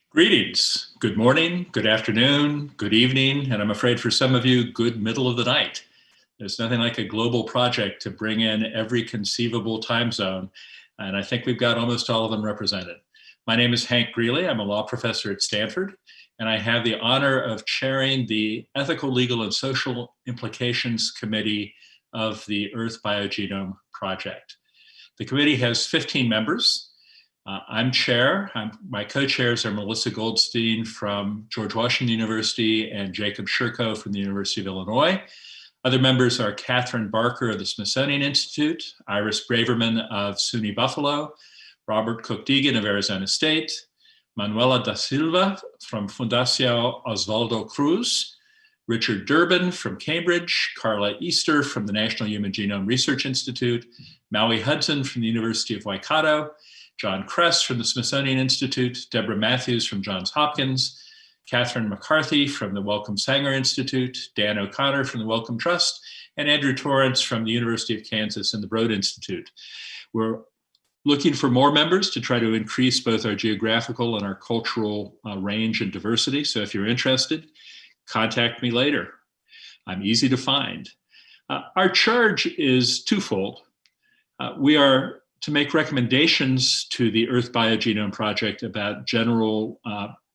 Greetings. Good morning, good afternoon, good evening, and I'm afraid for some of you, good middle of the night. There's nothing like a global project to bring in every conceivable time zone, and I think we've got almost all of them represented. My name is Hank Greely. I'm a law professor at Stanford, and I have the honor of chairing the Ethical, Legal, and Social Implications Committee of the Earth Biogenome Project. The committee has 15 members. I'm chair. My co-chairs are Melissa Goldstein from George Washington University and Jacob Shurko from the University of Illinois. Other members are Catherine Barker of the Smithsonian Institute, Iris Braverman of SUNY Buffalo, Robert Cook-Deegan of Arizona State, Manuela da Silva from Fundação Oswaldo Cruz, Richard Durbin from Cambridge, Carla Easter from the National Human Genome Research Institute, Maui Hudson from the University of Waikato, John Kress from the Smithsonian Institute, Deborah Matthews from Johns Hopkins, Catherine McCarthy from the Wellcome Sanger Institute, Dan O'Connor from the Wellcome Trust, and Andrew Torrance from the University of Kansas and the Broad Institute. We're looking for more members to try to increase both our geographical and our cultural range and diversity. So if you're interested, contact me later. I'm easy to find. Our charge is twofold. We are to make recommendations to the Earth Biogenome Project about general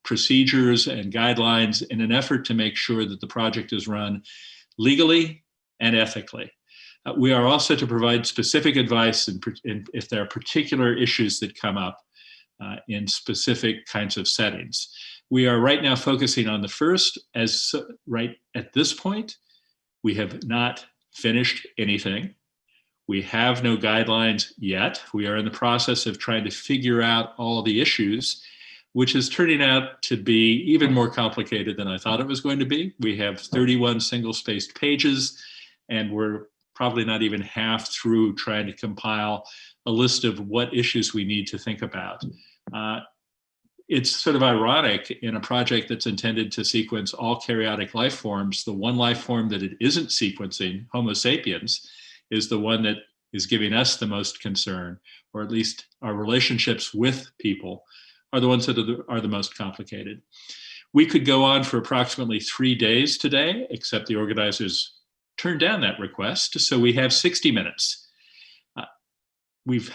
procedures and guidelines in an effort to make sure that the project is run legally and ethically. We are also to provide specific advice if there are particular issues that come up in specific kinds of settings. We are right now focusing on the first, as right at this point, we have not finished anything. We have no guidelines yet. We are in the process of trying to figure out all the issues, which is turning out to be even more complicated than I thought it was going to be. We have 31 single-spaced pages, and we're probably not even half through trying to compile a list of what issues we need to think about. It's sort of ironic in a project that's intended to sequence all karyotic life forms, the one life form that it isn't sequencing, Homo sapiens, is the one that is giving us the most concern, or at least our relationships with people are the ones that are the most complicated. We could go on for approximately 3 days today, except the organizers turned down that request, so we have 60 minutes. We've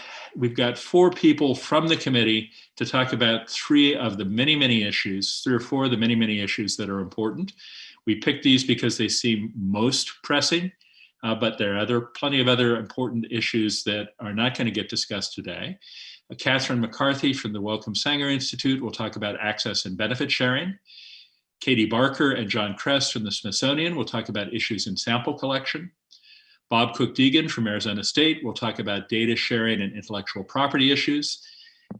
got 4 people from the committee to talk about 3 of the many issues, 3 or 4 of the many issues that are important. We picked these because they seem most pressing. But there are plenty of other important issues that are not going to get discussed today. Catherine McCarthy from the Wellcome Sanger Institute will talk about access and benefit sharing. Katie Barker and John Kress from the Smithsonian will talk about issues in sample collection. Bob Cook-Deegan from Arizona State will talk about data sharing and intellectual property issues.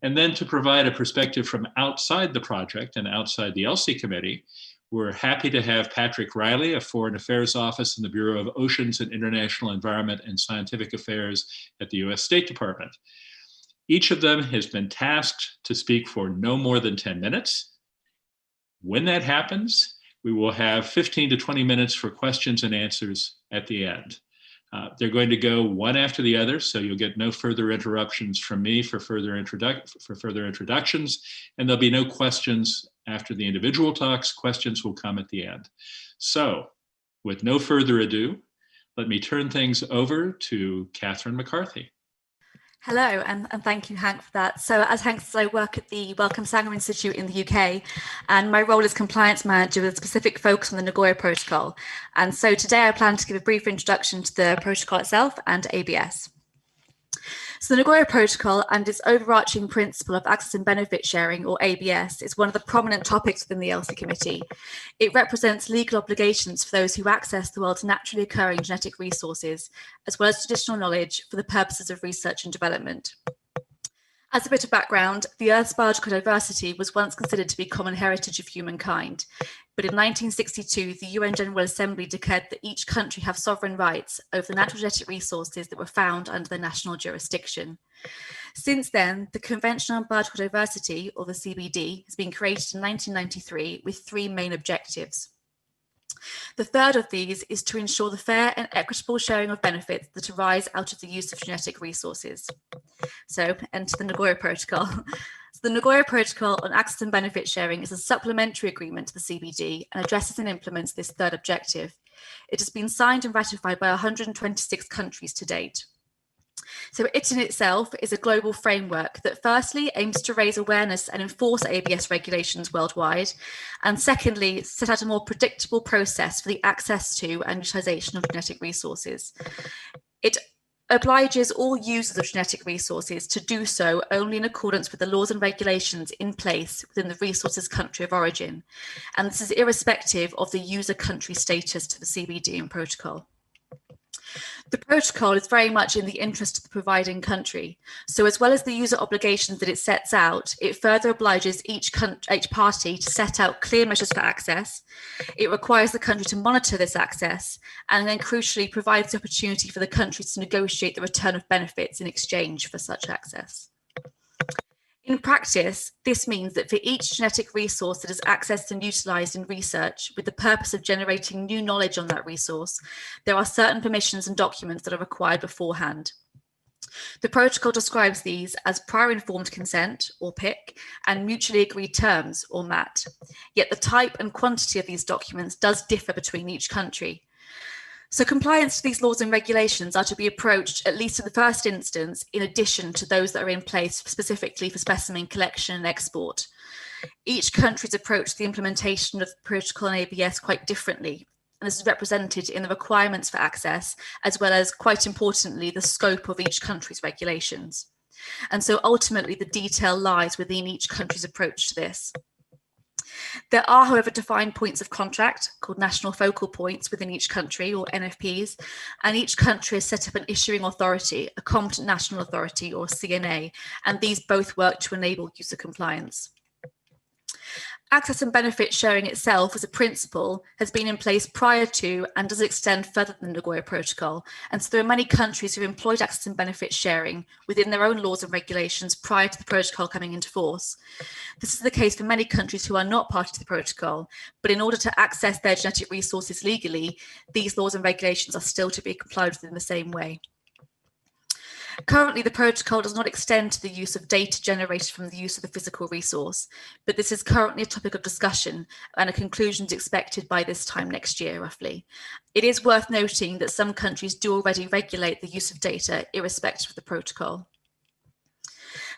And then to provide a perspective from outside the project and outside the ELSI committee, we're happy to have Patrick Riley of Foreign Affairs Office in the Bureau of Oceans and International Environment and Scientific Affairs at the US State Department. Each of them has been tasked to speak for no more than 10 minutes. When that happens, we will have 15 to 20 minutes for questions and answers at the end. They're going to go one after the other, so you'll get no further interruptions from me for further introductions, and there'll be no questions after the individual talks. Questions will come at the end. So, with no further ado, let me turn things over to Catherine McCarthy. Hello, and thank you, Hank, for that. So as Hank says, I work at the Wellcome Sanger Institute in the UK, and my role is compliance manager with a specific focus on the Nagoya Protocol. And so today I plan to give a brief introduction to the protocol itself and ABS. So the Nagoya Protocol and its overarching principle of access and benefit sharing, or ABS, is one of the prominent topics within the ELSI committee. It represents legal obligations for those who access the world's naturally occurring genetic resources, as well as traditional knowledge for the purposes of research and development. As a bit of background, the Earth's biological diversity was once considered to be common heritage of humankind. But in 1962, the UN General Assembly declared that each country have sovereign rights over the natural genetic resources that were found under their national jurisdiction. Since then, the Convention on Biological Diversity, or the CBD, has been created in 1993 with 3 main objectives. The third of these is to ensure the fair and equitable sharing of benefits that arise out of the use of genetic resources. So, enter the Nagoya Protocol. So the Nagoya Protocol on Access and Benefit Sharing is a supplementary agreement to the CBD and addresses and implements this third objective. It has been signed and ratified by 126 countries to date. So it in itself is a global framework that firstly aims to raise awareness and enforce ABS regulations worldwide, and secondly, set out a more predictable process for the access to and utilisation of genetic resources. It obliges all users of genetic resources to do so only in accordance with the laws and regulations in place within the resource's country of origin. And this is irrespective of the user country status to the CBD and protocol. The protocol is very much in the interest of the providing country. So as well as the user obligations that it sets out, it further obliges each party to set out clear measures for access. It requires the country to monitor this access, and then crucially provides the opportunity for the country to negotiate the return of benefits in exchange for such access. In practice, this means that for each genetic resource that is accessed and utilised in research with the purpose of generating new knowledge on that resource, there are certain permissions and documents that are required beforehand. The protocol describes these as prior informed consent, or PIC, and mutually agreed terms, or MAT. Yet the type and quantity of these documents does differ between each country. So compliance to these laws and regulations are to be approached, at least in the first instance, in addition to those that are in place specifically for specimen collection and export. Each country's approach to the implementation of the protocol and ABS quite differently, and this is represented in the requirements for access, as well as, quite importantly, the scope of each country's regulations. And so ultimately the detail lies within each country's approach to this. There are, however, defined points of contact called national focal points within each country, or NFPs, and each country has set up an issuing authority, a competent national authority, or CNA, and these both work to enable user compliance. Access and benefit sharing itself as a principle has been in place prior to and does extend further than the Nagoya Protocol. And so there are many countries who have employed access and benefit sharing within their own laws and regulations prior to the protocol coming into force. This is the case for many countries who are not part of the protocol, but in order to access their genetic resources legally, these laws and regulations are still to be complied with in the same way. Currently, the protocol does not extend to the use of data generated from the use of the physical resource, but this is currently a topic of discussion and a conclusion is expected by this time next year, roughly. It is worth noting that some countries do already regulate the use of data irrespective of the protocol.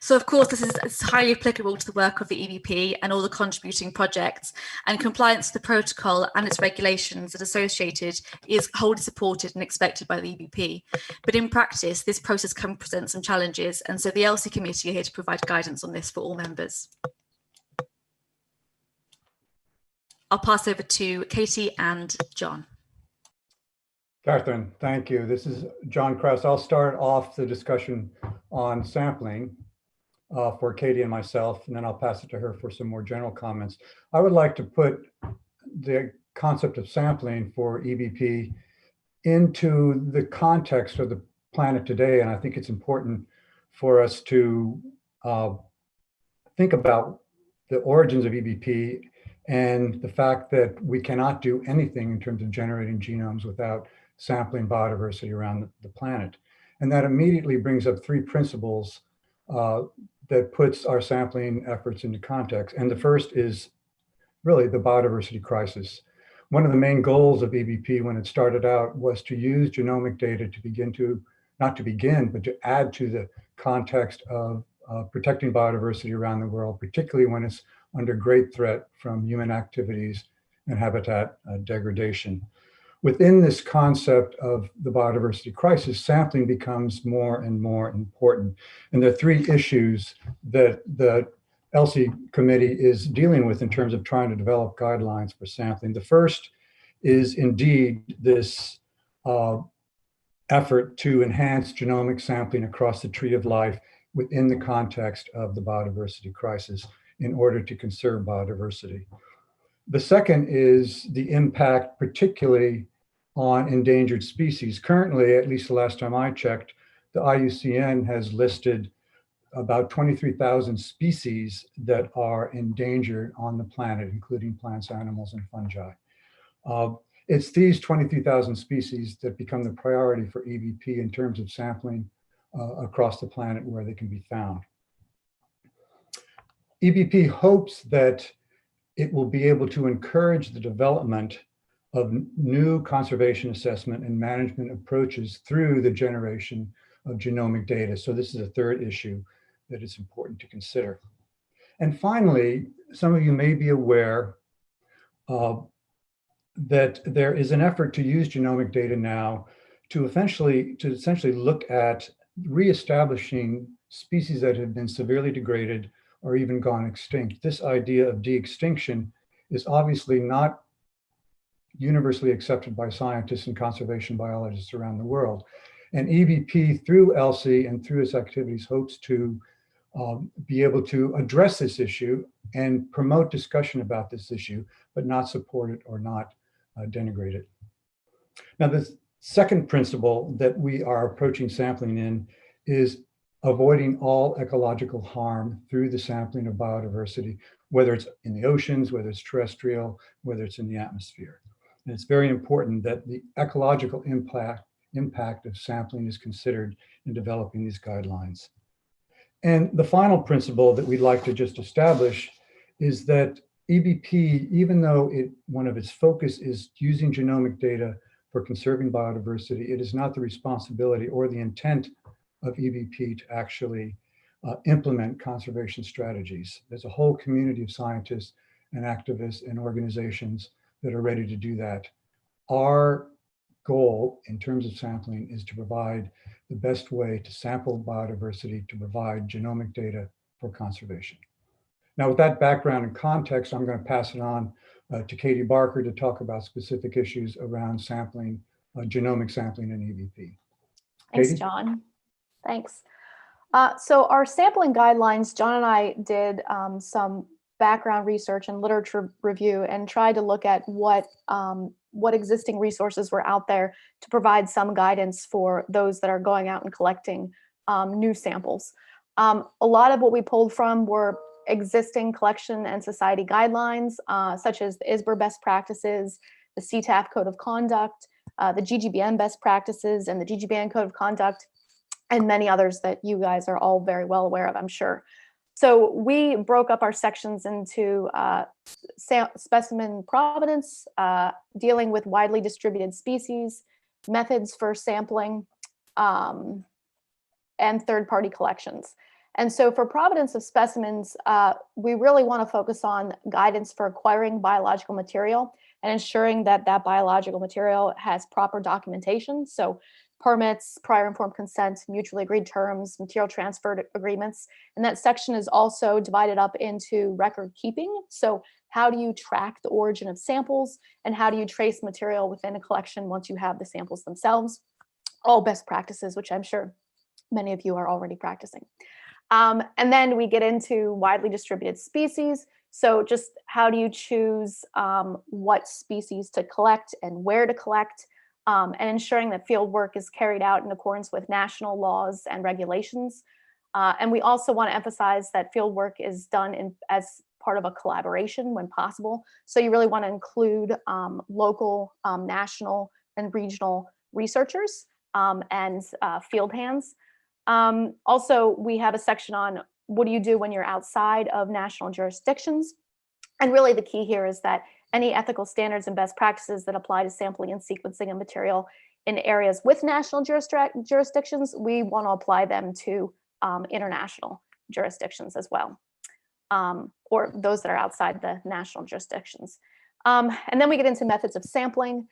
So of course, this is highly applicable to the work of the EBP and all the contributing projects, and compliance to the protocol and its regulations that are associated is wholly supported and expected by the EBP. But in practice, this process can present some challenges, and so the LC committee are here to provide guidance on this for all members. I'll pass over to Katie and John. Catherine, thank you. This is John Krause. I'll start off the discussion on sampling for Katie and myself, and then I'll pass it to her for some more general comments. I would like to put the concept of sampling for EBP into the context of the planet today, and I think it's important for us to think about the origins of EBP and the fact that we cannot do anything in terms of generating genomes without sampling biodiversity around the planet. And that immediately brings up three principles that puts our sampling efforts into context. And the first is really the biodiversity crisis. One of the main goals of EBP when it started out was to use genomic data to begin to, not to begin, but to add to the context of protecting biodiversity around the world, particularly when it's under great threat from human activities and habitat degradation. Within this concept of the biodiversity crisis, sampling becomes more and more important. And there are three issues that the LC committee is dealing with in terms of trying to develop guidelines for sampling. The first is indeed this effort to enhance genomic sampling across the tree of life within the context of the biodiversity crisis in order to conserve biodiversity. The second is the impact particularly on endangered species. Currently, at least the last time I checked, the IUCN has listed about 23,000 species that are endangered on the planet, including plants, animals, and fungi. It's these 23,000 species that become the priority for EBP in terms of sampling across the planet where they can be found. EBP hopes that it will be able to encourage the development of new conservation assessment and management approaches through the generation of genomic data. So this is a third issue that is important to consider. And finally, some of you may be aware that there is an effort to use genomic data now to essentially look at reestablishing species that have been severely degraded or even gone extinct. This idea of de-extinction is obviously not universally accepted by scientists and conservation biologists around the world. And EBP, through ELSI and through its activities, hopes to be able to address this issue and promote discussion about this issue, but not support it or not denigrate it. Now, the second principle that we are approaching sampling in is avoiding all ecological harm through the sampling of biodiversity, whether it's in the oceans, whether it's terrestrial, whether it's in the atmosphere. And it's very important that the ecological impact of sampling is considered in developing these guidelines. And the final principle that we'd like to just establish is that EBP, even though one of its focus is using genomic data for conserving biodiversity, it is not the responsibility or the intent of EBP to actually implement conservation strategies. There's a whole community of scientists and activists and organizations that are ready to do that. Our goal in terms of sampling is to provide the best way to sample biodiversity, to provide genomic data for conservation. Now, with that background and context, I'm going to pass it on to Katie Barker to talk about specific issues around sampling, genomic sampling in EBP. Thanks, Katie? John. Thanks. So our sampling guidelines, John and I did some background research and literature review and tried to look at what existing resources were out there to provide some guidance for those that are going out and collecting new samples. A lot of what we pulled from were existing collection and society guidelines, such as the ISBR best practices, the CTAF code of conduct, the GGBN best practices, and the GGBN code of conduct, and many others that you guys are all very well aware of, I'm sure. So we broke up our sections into specimen provenance, dealing with widely distributed species, methods for sampling, and third-party collections. And so for provenance of specimens, we really want to focus on guidance for acquiring biological material and ensuring that that biological material has proper documentation. So permits, prior informed consent, mutually agreed terms, material transfer agreements. And that section is also divided up into record keeping. So how do you track the origin of samples and how do you trace material within a collection once you have the samples themselves? All best practices, which I'm sure many of you are already practicing. And then we get into widely distributed species. So just how do you choose what species to collect and where to collect, and ensuring that field work is carried out in accordance with national laws and regulations. And we also want to emphasize that field work is done as part of a collaboration when possible. So you really want to include local, national, and regional researchers and field hands. Also, we have a section on what do you do when you're outside of national jurisdictions. And really the key here is that any ethical standards and best practices that apply to sampling and sequencing of material in areas with national jurisdictions, we want to apply them to international jurisdictions as well, or those that are outside the national jurisdictions. And then we get into methods of sampling.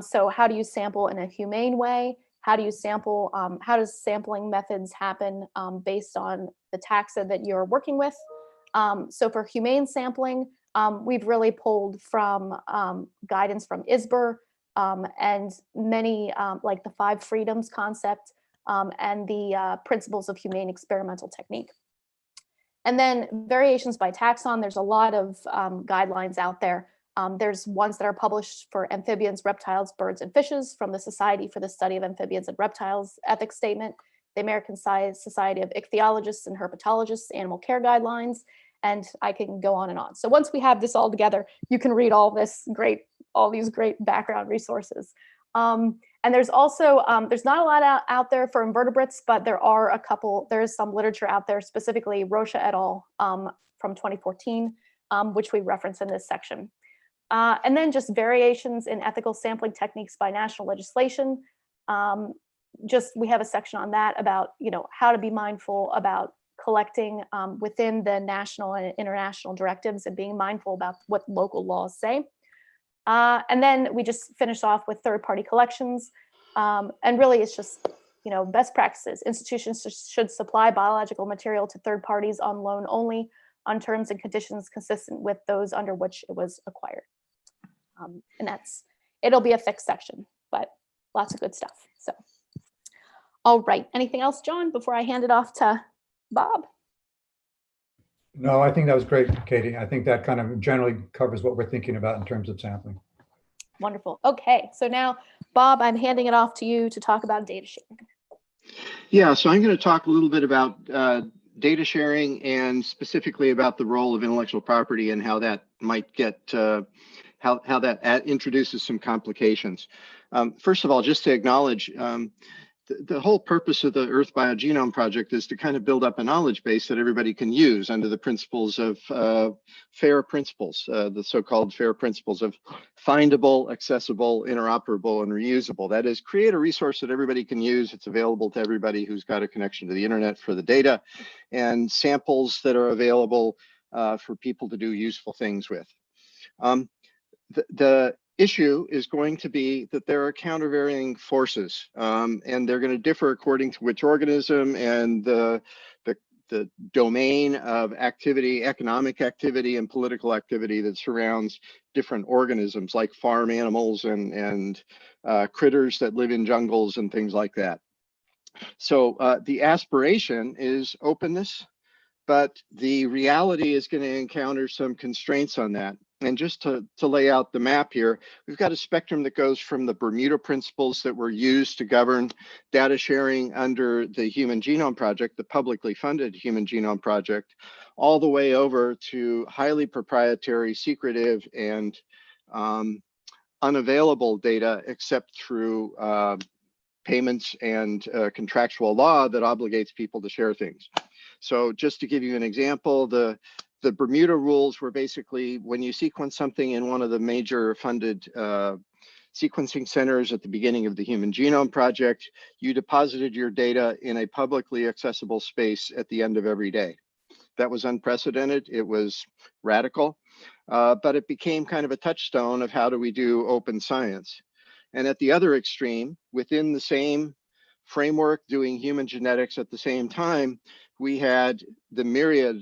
So how do you sample in a humane way? How do you sample? How does sampling methods happen based on the taxa that you're working with? So for humane sampling, we've really pulled from guidance from ISBR and many like the 5 freedoms concept and the principles of humane experimental technique. And then variations by taxon, there's a lot of guidelines out there. There's ones that are published for amphibians, reptiles, birds, and fishes from the Society for the Study of Amphibians and Reptiles ethics statement, the American Society of Ichthyologists and Herpetologists animal care guidelines, and I can go on and on. So once we have this all together, you can read all these great background resources. And And there's also, there's not a lot out there for invertebrates, but there is some literature out there, specifically Rocha et al. From 2014, which we reference in this section. And then just variations in ethical sampling techniques by national legislation. We have a section on that about, how to be mindful about collecting within the national and international directives and being mindful about what local laws say. And then we just finish off with third-party collections. And really it's just, best practices. Institutions should supply biological material to third parties on loan only on terms and conditions consistent with those under which it was acquired. And it'll be a fixed section, but lots of good stuff. So, all right. Anything else, John, before I hand it off to Bob? No, I think that was great, Katie. I think that kind of generally covers what we're thinking about in terms of sampling. Wonderful. Okay, so now, Bob, I'm handing it off to you to talk about data sharing. Yeah, so I'm going to talk a little bit about data sharing and specifically about the role of intellectual property and how that might get, how that introduces some complications. First of all, just to acknowledge, the whole purpose of the Earth Biogenome Project is to kind of build up a knowledge base that everybody can use under the principles of FAIR principles, the so-called FAIR principles of findable, accessible, interoperable, and reusable. That is, create a resource that everybody can use. It's available to everybody who's got a connection to the internet for the data, and samples that are available for people to do useful things with. The issue is going to be that there are countervarying forces, and they're going to differ according to which organism and the domain of activity, economic activity and political activity that surrounds different organisms like farm animals and critters that live in jungles and things like that. So the aspiration is openness, but the reality is going to encounter some constraints on that. And just to lay out the map here, we've got a spectrum that goes from the Bermuda principles that were used to govern data sharing under the Human Genome Project, the publicly funded Human Genome Project, all the way over to highly proprietary, secretive, and unavailable data except through payments and contractual law that obligates people to share things. So just to give you an example, the Bermuda rules were basically when you sequence something in one of the major funded sequencing centers at the beginning of the Human Genome Project, you deposited your data in a publicly accessible space at the end of every day. That was unprecedented. It was radical, but it became kind of a touchstone of how do we do open science. And at the other extreme, within the same framework doing human genetics at the same time, we had the myriad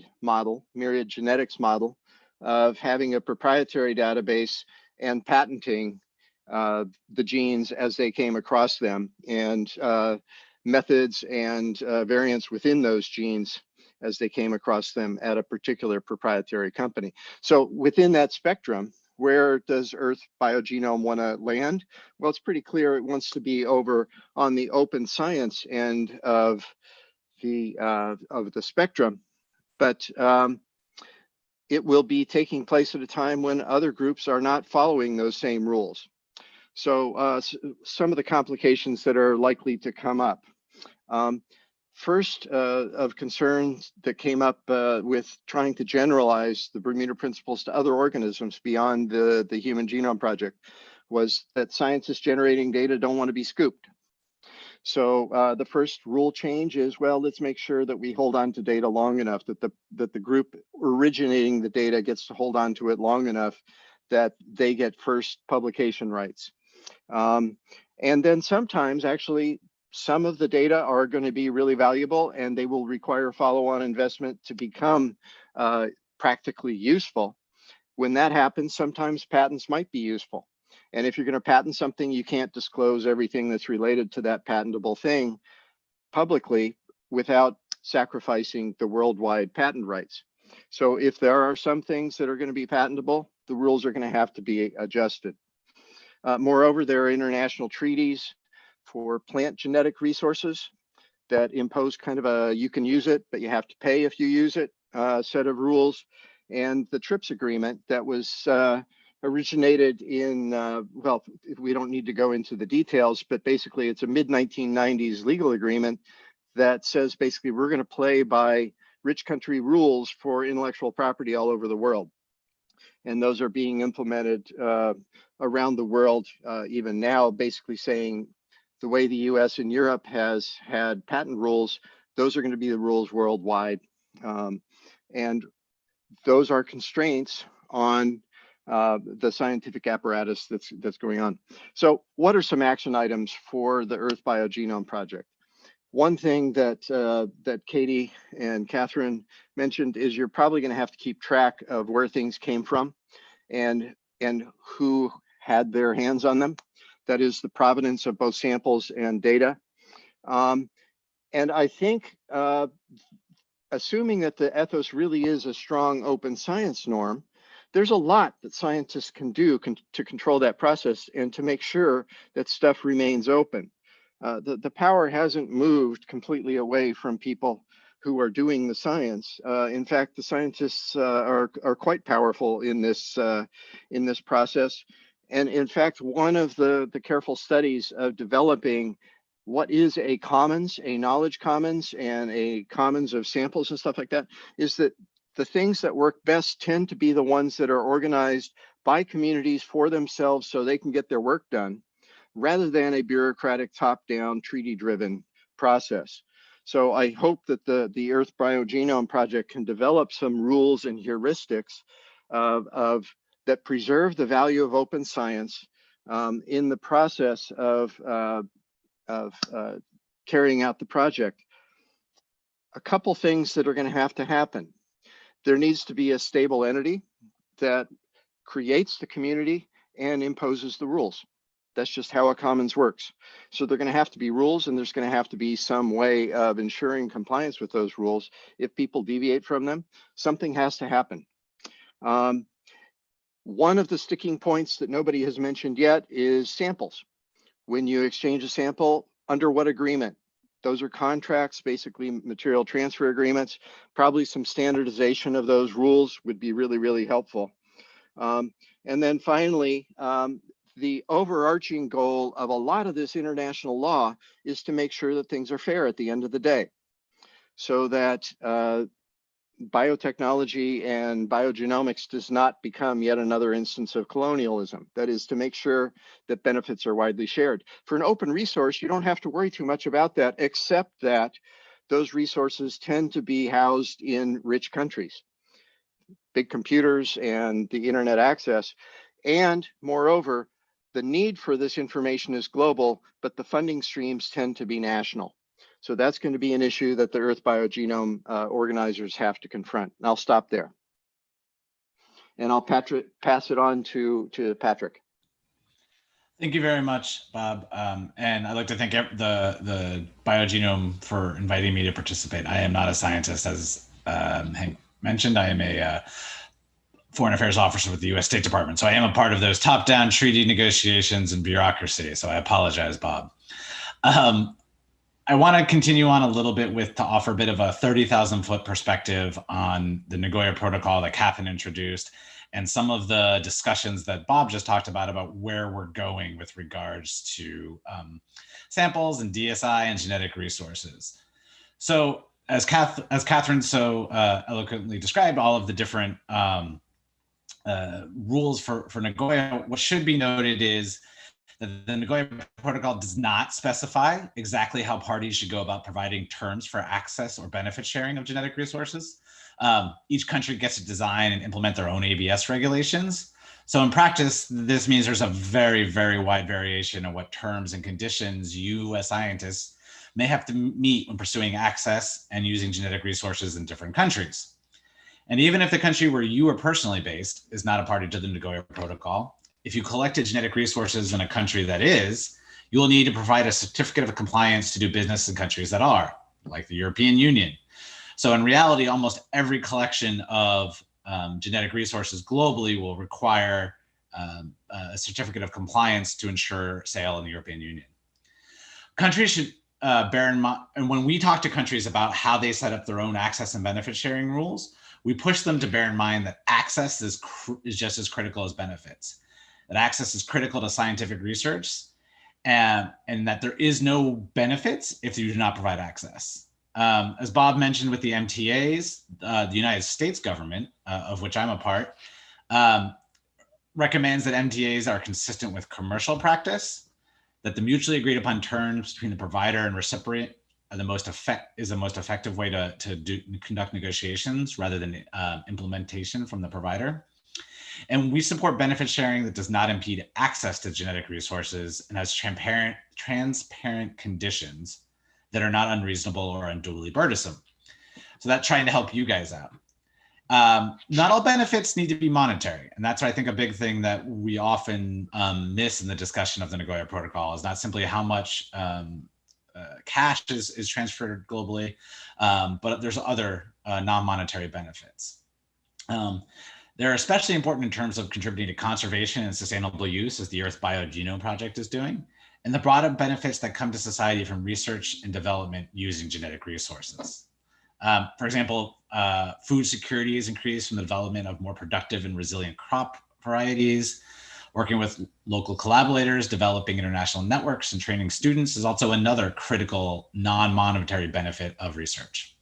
genetics model of having a proprietary database and patenting the genes as they came across them, and methods and variants within those genes as they came across them at a particular proprietary company. So within that spectrum, where does Earth Biogenome want to land? Well, it's pretty clear it wants to be over on the open science end of the spectrum, but it will be taking place at a time when other groups are not following those same rules. So some of the complications that are likely to come up. First of concerns that came up with trying to generalize the Bermuda principles to other organisms beyond the Human Genome Project was that scientists generating data don't want to be scooped. So the first rule change is, well, let's make sure that we hold on to data long enough, that the group originating the data gets to hold on to it long enough that they get first publication rights. And then sometimes actually some of the data are going to be really valuable and they will require follow-on investment to become practically useful. When that happens, sometimes patents might be useful. And if you're going to patent something, you can't disclose everything that's related to that patentable thing publicly without sacrificing the worldwide patent rights. So if there are some things that are going to be patentable, the rules are going to have to be adjusted. Moreover, there are international treaties for plant genetic resources that impose kind of a you can use it, but you have to pay if you use it set of rules. And the TRIPS agreement that was originated in, well, we don't need to go into the details, but basically it's a mid-1990s legal agreement that says basically we're going to play by rich country rules for intellectual property all over the world. And those are being implemented around the world even now, basically saying the way the US and Europe has had patent rules, those are going to be the rules worldwide. And those are constraints on the scientific apparatus that's going on. So what are some action items for the Earth Biogenome Project? One thing that that Katie and Catherine mentioned is you're probably going to have to keep track of where things came from and who had their hands on them. That is the provenance of both samples and data. And I think assuming that the ethos really is a strong open science norm, there's a lot that scientists can do to control that process and to make sure that stuff remains open. The power hasn't moved completely away from people who are doing the science. In fact, the scientists are quite powerful in this process. And in fact, one of the careful studies of developing what is a commons, a knowledge commons, and a commons of samples and stuff like that, is that the things that work best tend to be the ones that are organized by communities for themselves so they can get their work done, rather than a bureaucratic top-down treaty-driven process. So I hope that the Earth Biogenome Project can develop some rules and heuristics that preserve the value of open science in the process of carrying out the project. A couple things that are going to happen. There needs to be a stable entity that creates the community and imposes the rules. That's just how a commons works. So there are going to have to be rules, and there's going to have to be some way of ensuring compliance with those rules. If people deviate from them, something has to happen. One of the sticking points that nobody has mentioned yet is samples. When you exchange a sample, under what agreement? Those are contracts, basically material transfer agreements. Probably some standardization of those rules would be really, really helpful. And then finally, the overarching goal of a lot of this international law is to make sure that things are fair at the end of the day, so that biotechnology and biogenomics does not become yet another instance of colonialism. That is, to make sure that benefits are widely shared. For an open resource, you don't have to worry too much about that, except that those resources tend to be housed in rich countries, big computers and the internet access. And moreover, the need for this information is global, but the funding streams tend to be national. So that's going to be an issue that the Earth Biogenome organizers have to confront. And I'll stop there. And I'll pass it on to Patrick. Thank you very much, Bob. And I'd like to thank the Biogenome for inviting me to participate. I am not a scientist, as Hank mentioned. I am a foreign affairs officer with the U.S. State Department. So I am a part of those top-down treaty negotiations and bureaucracy. So I apologize, Bob. I want to continue on a little bit to offer a bit of a 30,000-foot perspective on the Nagoya Protocol that Catherine introduced and some of the discussions that Bob just talked about where we're going with regards to samples and DSI and genetic resources. So as Catherine so eloquently described, all of the different rules for Nagoya, what should be noted is that the Nagoya Protocol does not specify exactly how parties should go about providing terms for access or benefit sharing of genetic resources. Each country gets to design and implement their own ABS regulations. So in practice, this means there's a very, very wide variation of what terms and conditions you as scientists may have to meet when pursuing access and using genetic resources in different countries. And even if the country where you are personally based is not a party to the Nagoya Protocol, if you collected genetic resources in a country that is, you will need to provide a certificate of compliance to do business in countries that are, like the European Union. So in reality, almost every collection of genetic resources globally will require a certificate of compliance to ensure sale in the European Union. Countries should bear in mind, and when we talk to countries about how they set up their own access and benefit sharing rules, we push them to bear in mind that access is just as critical as benefits, that access is critical to scientific research, and that there is no benefits if you do not provide access. As Bob mentioned with the MTAs, the United States government, of which I'm a part, recommends that MTAs are consistent with commercial practice, that the mutually agreed upon terms between the provider and recipient are the most effective way to conduct negotiations rather than implementation from the provider. And we support benefit sharing that does not impede access to genetic resources and has transparent conditions that are not unreasonable or unduly burdensome. So that's trying to help you guys out. Not all benefits need to be monetary. And that's, I think, a big thing that we often miss in the discussion of the Nagoya Protocol is not simply how much cash is transferred globally, but there's other non-monetary benefits. They're especially important in terms of contributing to conservation and sustainable use, as the Earth Biogenome Project is doing, and the broader benefits that come to society from research and development using genetic resources. For example, food security is increased from the development of more productive and resilient crop varieties. Working with local collaborators, developing international networks, and training students is also another critical non-monetary benefit of research.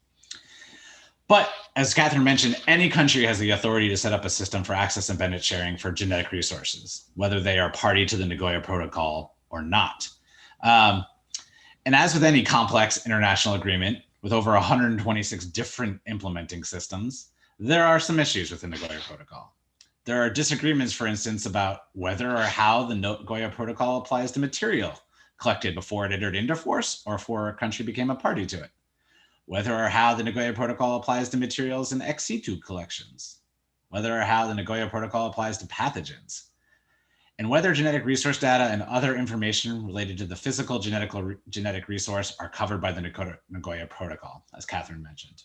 But as Catherine mentioned, any country has the authority to set up a system for access and benefit sharing for genetic resources, whether they are party to the Nagoya Protocol or not. And as with any complex international agreement with over 126 different implementing systems, there are some issues with the Nagoya Protocol. There are disagreements, for instance, about whether or how the Nagoya Protocol applies to material collected before it entered into force or before a country became a party to it. Whether or how the Nagoya Protocol applies to materials in ex situ collections. Whether or how the Nagoya Protocol applies to pathogens. And whether genetic resource data and other information related to the physical genetic resource are covered by the Nagoya Protocol, as Catherine mentioned.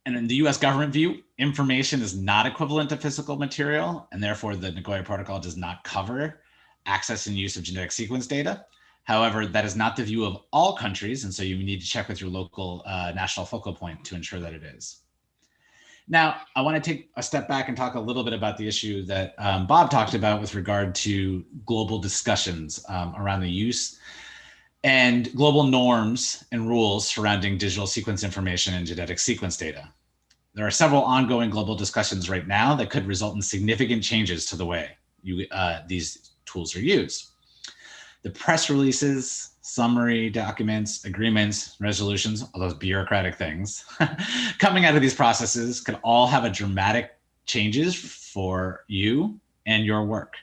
And in the US government view, information is not equivalent to physical material, and therefore the Nagoya Protocol does not cover access and use of genetic sequence data. However, that is not the view of all countries, and so you need to check with your local national focal point to ensure that it is. Now, I want to take a step back and talk a little bit about the issue that Bob talked about with regard to global discussions around the use and global norms and rules surrounding digital sequence information and genetic sequence data. There are several ongoing global discussions right now that could result in significant changes to the way these tools are used. The press releases, summary documents, agreements, resolutions, all those bureaucratic things coming out of these processes could all have a dramatic changes for you and your work.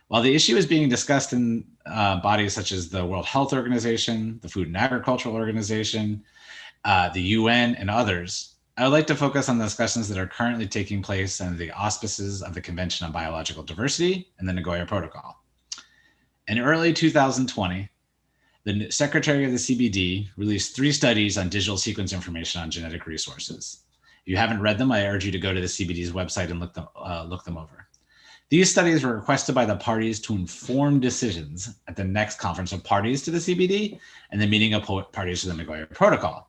While the issue is being discussed in bodies such as the World Health Organization, the Food and Agricultural Organization, the UN, and others, I would like to focus on the discussions that are currently taking place under the auspices of the Convention on Biological Diversity and the Nagoya Protocol. In early 2020, the Secretary of the CBD released 3 studies on digital sequence information on genetic resources. If you haven't read them, I urge you to go to the CBD's website and look them over. These studies were requested by the parties to inform decisions at the next conference of parties to the CBD and the meeting of parties to the Nagoya Protocol.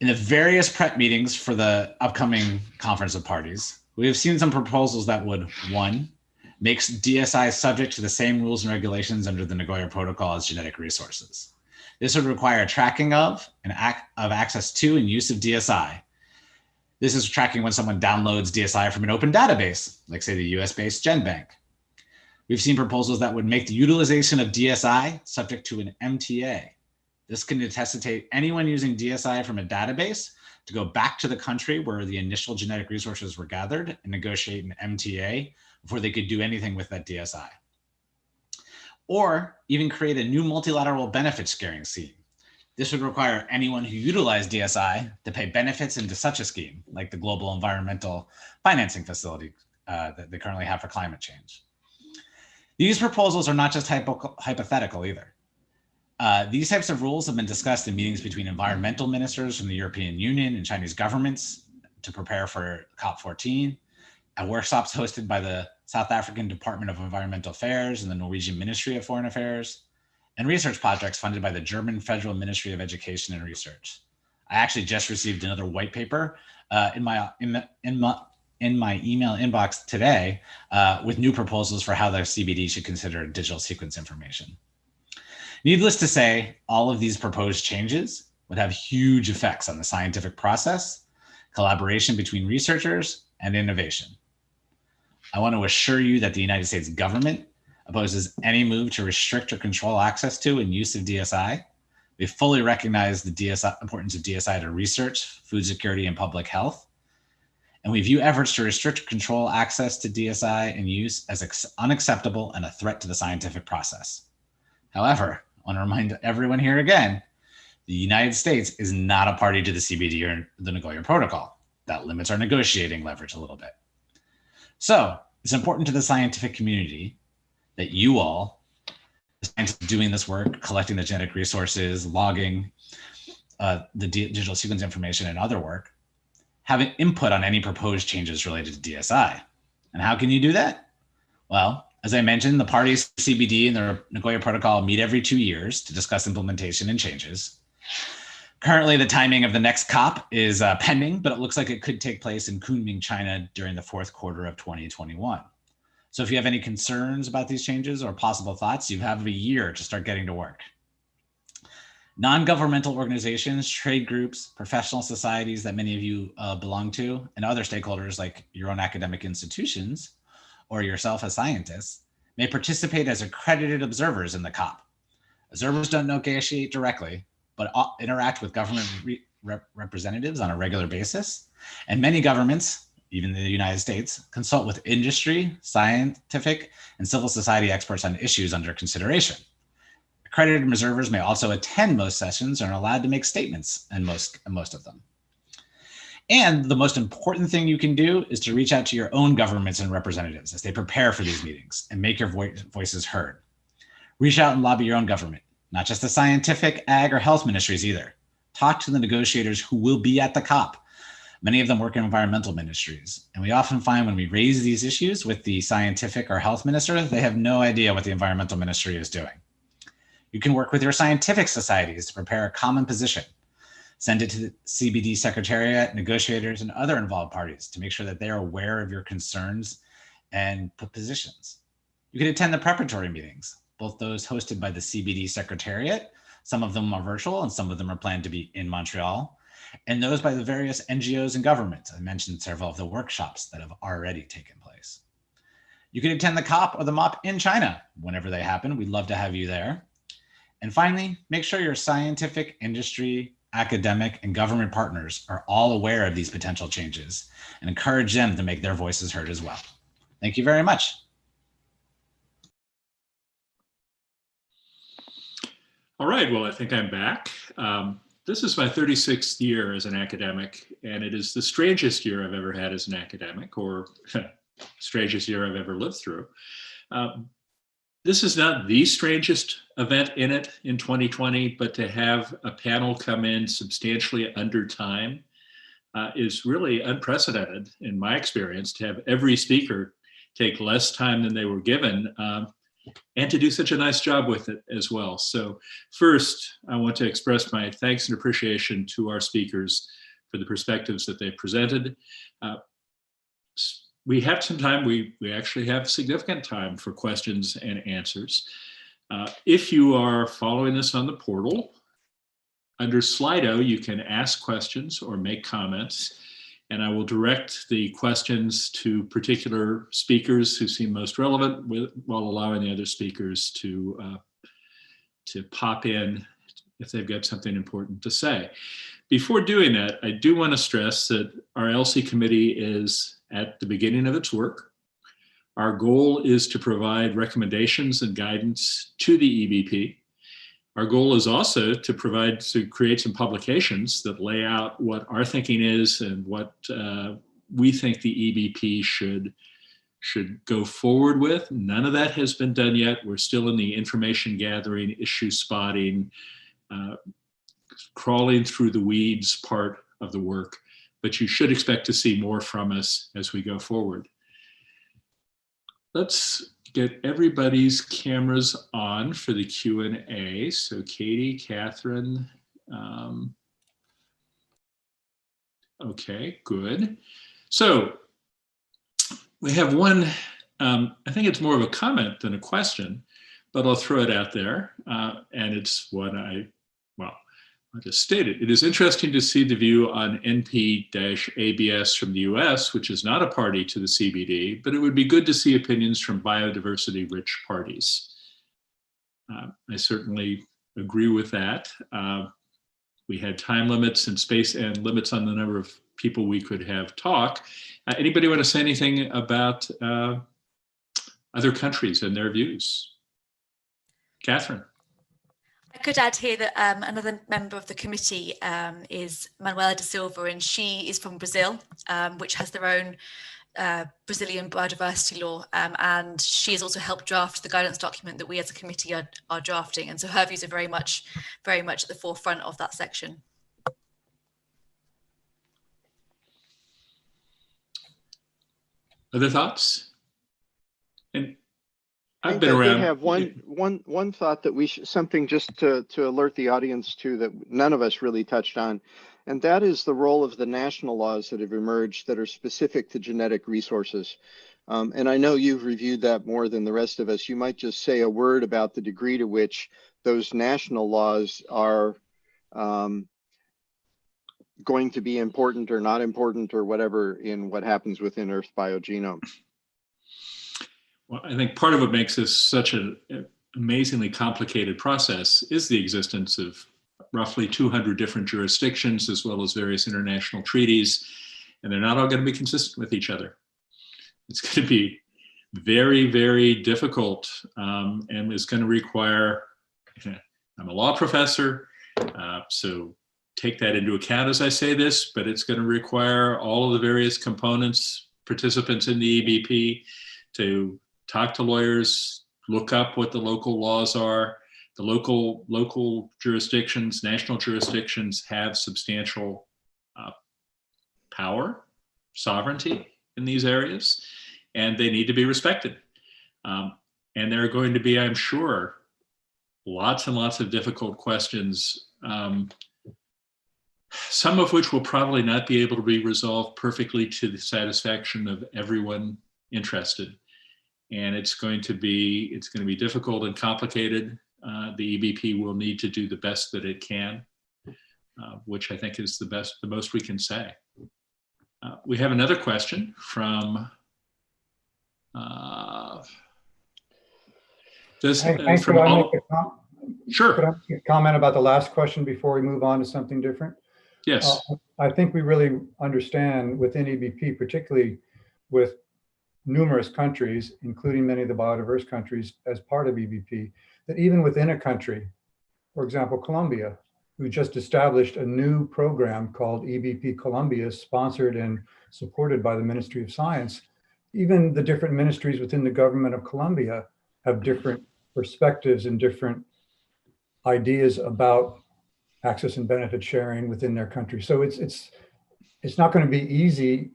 In the various prep meetings for the upcoming conference of parties, we have seen some proposals that would, 1, makes DSI subject to the same rules and regulations under the Nagoya Protocol as genetic resources. This would require tracking of access to and use of DSI. This is tracking when someone downloads DSI from an open database, like say the US-based GenBank. We've seen proposals that would make the utilization of DSI subject to an MTA. This can necessitate anyone using DSI from a database to go back to the country where the initial genetic resources were gathered and negotiate an MTA before they could do anything with that DSI. Or even create a new multilateral benefit sharing scheme. This would require anyone who utilized DSI to pay benefits into such a scheme, like the Global Environmental Financing Facility that they currently have for climate change. These proposals are not just hypothetical either. These types of rules have been discussed in meetings between environmental ministers from the European Union and Chinese governments to prepare for COP14, at workshops hosted by the South African Department of Environmental Affairs and the Norwegian Ministry of Foreign Affairs, and research projects funded by the German Federal Ministry of Education and Research. I actually just received another white paper in my email inbox today with new proposals for how the CBD should consider digital sequence information. Needless to say, all of these proposed changes would have huge effects on the scientific process, collaboration between researchers, and innovation. I want to assure you that the United States government opposes any move to restrict or control access to and use of DSI. We fully recognize the importance of DSI to research, food security, and public health. And we view efforts to restrict or control access to DSI and use as unacceptable and a threat to the scientific process. However, I want to remind everyone here again, the United States is not a party to the CBD or the Nagoya Protocol. That limits our negotiating leverage a little bit. So it's important to the scientific community that you all, the scientists doing this work, collecting the genetic resources, logging the digital sequence information and other work, have an input on any proposed changes related to DSI. And how can you do that? Well, as I mentioned, the parties to CBD and the Nagoya Protocol meet every 2 years to discuss implementation and changes. Currently, the timing of the next COP is pending, but it looks like it could take place in Kunming, China during the fourth quarter of 2021. So if you have any concerns about these changes or possible thoughts, you have a year to start getting to work. Non-governmental organizations, trade groups, professional societies that many of you belong to, and other stakeholders like your own academic institutions or yourself as scientists may participate as accredited observers in the COP. Observers don't negotiate directly, but interact with government representatives on a regular basis. And many governments, even the United States, consult with industry, scientific, and civil society experts on issues under consideration. Accredited observers may also attend most sessions and are allowed to make statements in most of them. And the most important thing you can do is to reach out to your own governments and representatives as they prepare for these meetings and make your voices heard. Reach out and lobby your own government, not just the scientific, ag, or health ministries either. Talk to the negotiators who will be at the COP. Many of them work in environmental ministries. And we often find when we raise these issues with the scientific or health minister, they have no idea what the environmental ministry is doing. You can work with your scientific societies to prepare a common position. Send it to the CBD Secretariat, negotiators, and other involved parties to make sure that they are aware of your concerns and positions. You can attend the preparatory meetings, both those hosted by the CBD Secretariat. Some of them are virtual and some of them are planned to be in Montreal, and those by the various NGOs and governments. I mentioned several of the workshops that have already taken place. You can attend the COP or the MOP in China whenever they happen. We'd love to have you there. And finally, make sure your scientific, industry, academic, and government partners are all aware of these potential changes and encourage them to make their voices heard as well. Thank you very much. All right, well, I think I'm back. This is my 36th year as an academic, and it is the strangest year I've ever had as an academic, or strangest year I've ever lived through. This is not the strangest event in 2020, but to have a panel come in substantially under time is really unprecedented in my experience. To have every speaker take less time than they were given and to do such a nice job with it as well. So first, I want to express my thanks and appreciation to our speakers for the perspectives that they presented. We have some time, we actually have significant time for questions and answers. If you are following this on the portal, under Slido, you can ask questions or make comments, and I will direct the questions to particular speakers who seem most relevant while allowing the other speakers to pop in if they've got something important to say. Before doing that, I do want to stress that our LC committee is at the beginning of its work. Our goal is to provide recommendations and guidance to the EBP. Our goal is also to create some publications that lay out what our thinking is and what we think the EBP should go forward with. None of that has been done yet. We're still in the information gathering, issue spotting, crawling through the weeds part of the work, but you should expect to see more from us as we go forward. Let's get everybody's cameras on for the Q&A. So Katie, Catherine, Okay, good. So we have one, I think it's more of a comment than a question, but I'll throw it out there. And it's what I'll just state it. It is interesting to see the view on NP-ABS from the US, which is not a party to the CBD, but it would be good to see opinions from biodiversity-rich parties. I certainly agree with that. We had time limits and space and limits on the number of people we could have talk. Anybody want to say anything about other countries and their views? Catherine. I could add here that another member of the committee is Manuela da Silva, and she is from Brazil, which has their own Brazilian biodiversity law, and she has also helped draft the guidance document that we as a committee are drafting, and so her views are very much at the forefront of that section. Other thoughts? And I've been around. I did have one thought that something just to alert the audience to that none of us really touched on, and that is the role of the national laws that have emerged that are specific to genetic resources. And I know you've reviewed that more than the rest of us. You might just say a word about the degree to which those national laws are going to be important or not important or whatever in what happens within Earth's biogenome. Well, I think part of what makes this such an amazingly complicated process is the existence of roughly 200 different jurisdictions, as well as various international treaties, and they're not all going to be consistent with each other. It's going to be very, very difficult, and is going to require, I'm a law professor, so take that into account as I say this, but it's going to require all of the various components, participants in the EBP, to talk to lawyers, look up what the local laws are. The local jurisdictions, national jurisdictions have substantial power, sovereignty in these areas, and they need to be respected. And there are going to be, I'm sure, lots and lots of difficult questions, some of which will probably not be able to be resolved perfectly to the satisfaction of everyone interested. And it's going to be difficult and complicated. The EBP will need to do the best that it can, which I think is the most we can say. We have another question from. Hank, from could I make Sure. Could I make a comment about the last question before we move on to something different? Yes. I think we really understand within EBP, particularly with numerous countries, including many of the biodiverse countries as part of EBP, that even within a country, for example, Colombia, who just established a new program called EBP Colombia, sponsored and supported by the Ministry of Science, even the different ministries within the government of Colombia have different perspectives and different ideas about access and benefit sharing within their country. So it's not going to be easy,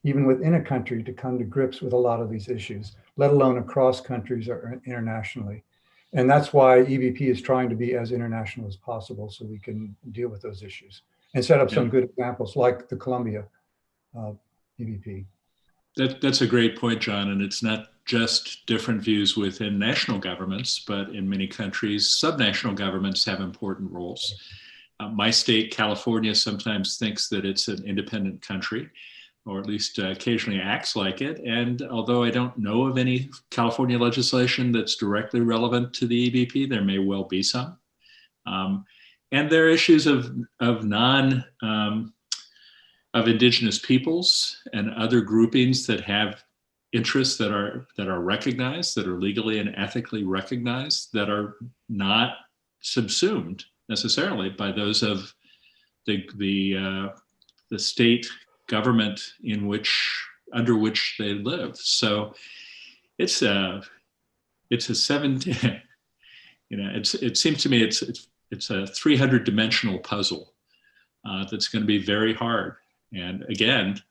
even within a country, to come to grips with a lot of these issues, let alone across countries or internationally. And that's why EBP is trying to be as international as possible so we can deal with those issues and set up some good examples like the Colombia EBP. That's a great point, John. And it's not just different views within national governments, but in many countries, subnational governments have important roles. My state, California, sometimes thinks that it's an independent country, or at least occasionally acts like it. And although I don't know of any California legislation that's directly relevant to the EBP, there may well be some. And there are issues of indigenous peoples and other groupings that have interests that are recognized, that are legally and ethically recognized, that are not subsumed necessarily by those of the state government under which they live. So it's a 17. It seems to me it's a 300-dimensional puzzle that's going to be very hard. And again,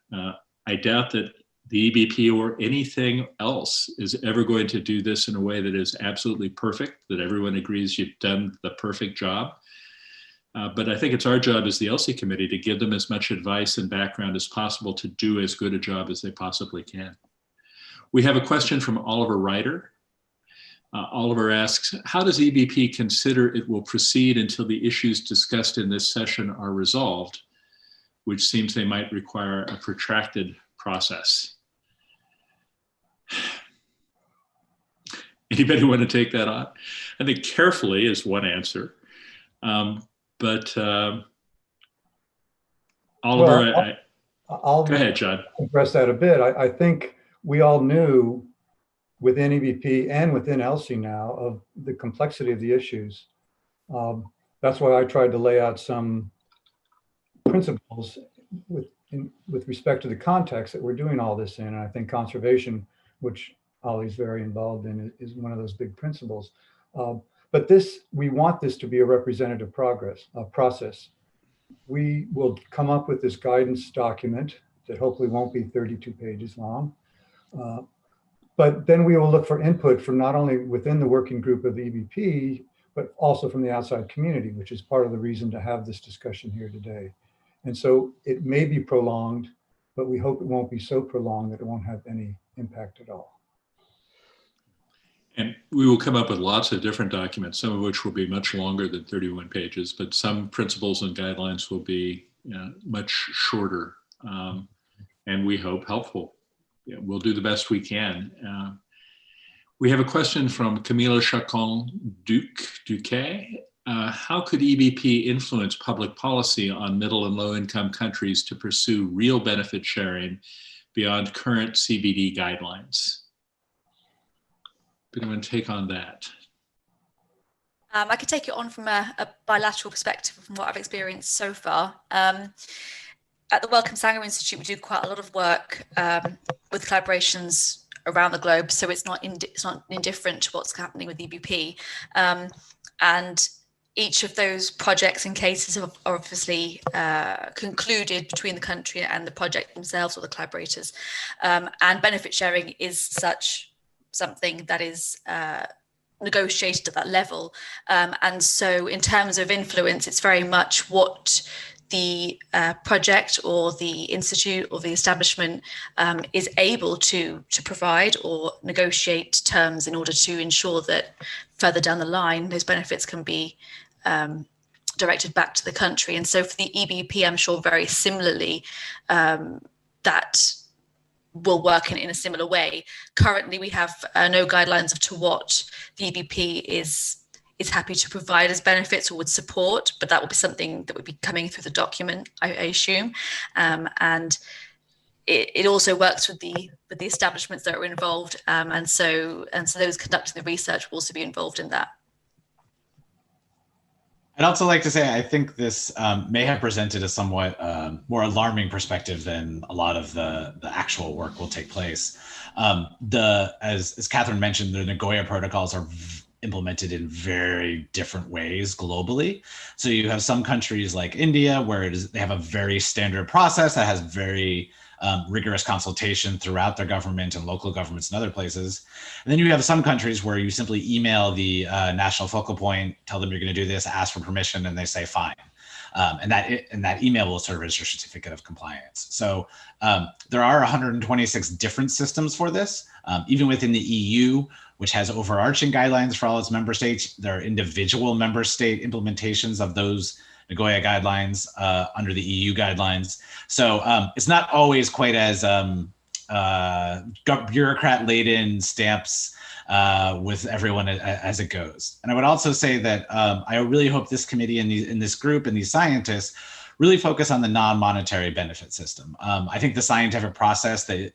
I doubt that the EBP or anything else is ever going to do this in a way that is absolutely perfect, that everyone agrees you've done the perfect job. But I think it's our job as the ELSI committee to give them as much advice and background as possible to do as good a job as they possibly can. We have a question from Oliver Ryder. Oliver asks, how does EBP consider it will proceed until the issues discussed in this session are resolved, which seems they might require a protracted process? Anybody want to take that on? I think carefully is one answer. But Oliver, I'll go ahead, John. address that a bit. I think we all knew within EBP and within ELSI now of the complexity of the issues. That's why I tried to lay out some principles with respect to the context that we're doing all this in. And I think conservation, which Ollie's very involved in, is one of those big principles. But we want this to be a representative process. We will come up with this guidance document that hopefully won't be 32 pages long. But then we will look for input from not only within the working group of the EBP, but also from the outside community, which is part of the reason to have this discussion here today. And so it may be prolonged, but we hope it won't be so prolonged that it won't have any impact at all. And we will come up with lots of different documents, some of which will be much longer than 31 pages, but some principles and guidelines will be much shorter, and we hope helpful. Yeah, we'll do the best we can. We have a question from Camila Chacon-Duquet. How could EBP influence public policy on middle and low income countries to pursue real benefit sharing beyond current CBD guidelines? Anyone take on that? I could take it on from a bilateral perspective from what I've experienced so far. At the Wellcome Sanger Institute, we do quite a lot of work with collaborations around the globe, so it's not indifferent to what's happening with EBP. And each of those projects and cases are obviously concluded between the country and the project themselves or the collaborators. And benefit sharing is something that is negotiated at that level. And so in terms of influence, it's very much what the project or the institute or the establishment is able to provide or negotiate terms in order to ensure that further down the line, those benefits can be directed back to the country. And so for the EBP, I'm sure very similarly, that will work in a similar way. Currently, we have no guidelines as to what the EBP is happy to provide as benefits or would support, but that will be something that would be coming through the document, I assume. And it also works with the establishments that are involved, and so those conducting the research will also be involved in that. I'd also like to say, I think this may have presented a somewhat more alarming perspective than a lot of the actual work will take place. As Catherine mentioned, the Nagoya protocols are implemented in very different ways globally. So you have some countries like India where they have a very standard process that has very rigorous consultation throughout their government and local governments and other places. And then you have some countries where you simply email the national focal point, tell them you're going to do this, ask for permission, and they say fine. And that email will serve as your certificate of compliance. So there are 126 different systems for this. Even within the EU, which has overarching guidelines for all its member states, there are individual member state implementations of those Nagoya guidelines under the EU guidelines. So it's not always quite as bureaucrat-laden stamps with everyone as it goes. And I would also say that I really hope this committee and this group and these scientists really focus on the non-monetary benefit system. I think the scientific process that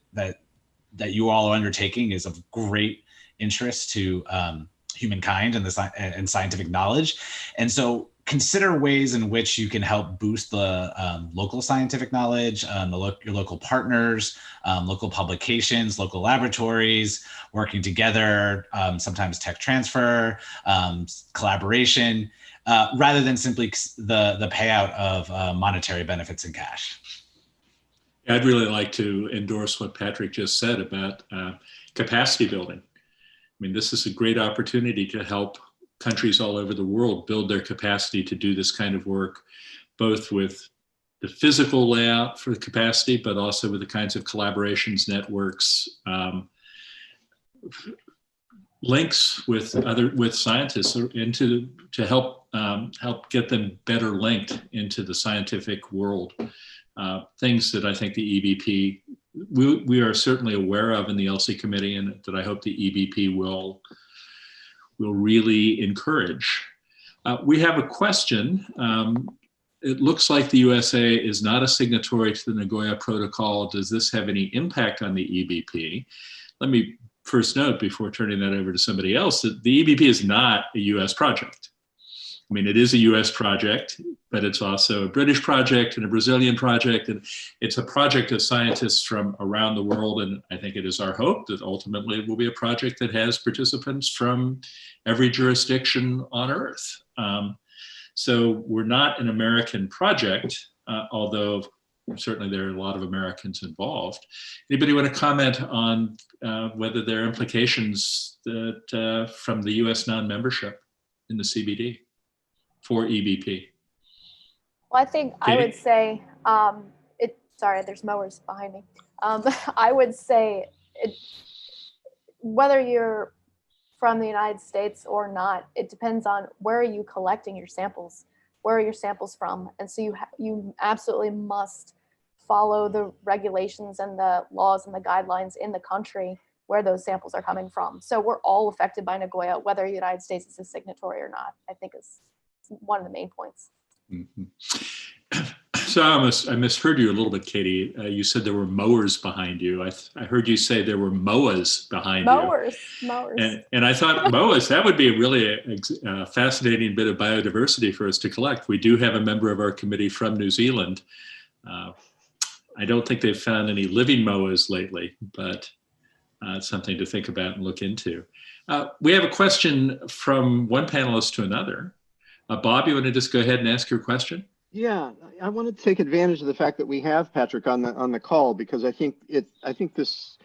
you all are undertaking is of great interest to humankind and scientific knowledge. And so consider ways in which you can help boost the local scientific knowledge, your local partners, local publications, local laboratories, working together, sometimes tech transfer, collaboration, rather than simply the payout of monetary benefits in cash. I'd really like to endorse what Patrick just said about capacity building. I mean, this is a great opportunity to help countries all over the world build their capacity to do this kind of work, both with the physical layout for the capacity, but also with the kinds of collaborations, networks, links with scientists to help get them better linked into the scientific world. Things that I think the EBP, we are certainly aware of in the ELSI committee, and that I hope the EBP will really encourage. We have a question. It looks like the USA is not a signatory to the Nagoya Protocol. Does this have any impact on the EBP? Let me first note, before turning that over to somebody else, that the EBP is not a US project. I mean, it is a US project, but it's also a British project and a Brazilian project. And it's a project of scientists from around the world. And I think it is our hope that ultimately it will be a project that has participants from every jurisdiction on Earth. So we're not an American project, although certainly there are a lot of Americans involved. Anybody want to comment on whether there are implications that from the US non-membership in the CBD for EBP? Well, I think I would say, sorry, there's mowers behind me. I would say whether you're from the United States or not, it depends on where are you collecting your samples, where are your samples from? And so you absolutely must follow the regulations and the laws and the guidelines in the country where those samples are coming from. So we're all affected by Nagoya, whether the United States is a signatory or not, I think is one of the main points. Mm-hmm. So I misheard you a little bit, Katie. You said there were mowers behind you. I heard you say there were MOAs behind Mowers. And I thought MOAs, that would be really a fascinating bit of biodiversity for us to collect. We do have a member of our committee from New Zealand. I don't think they've found any living MOAs lately, but it's something to think about and look into. We have a question from one panelist to another. Bob, you want to just go ahead and ask your question? Yeah, I wanted to take advantage of the fact that we have Patrick on the call, because I think this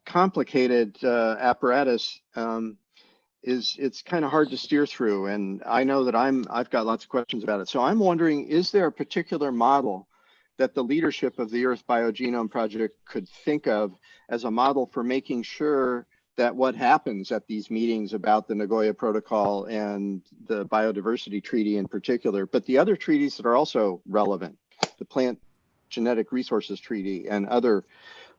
complicated apparatus it's kind of hard to steer through, and I know that I've got lots of questions about it. So I'm wondering, is there a particular model that the leadership of the Earth Biogenome Project could think of as a model for making sure that what happens at these meetings about the Nagoya Protocol and the Biodiversity Treaty in particular, but the other treaties that are also relevant, the Plant Genetic Resources Treaty and other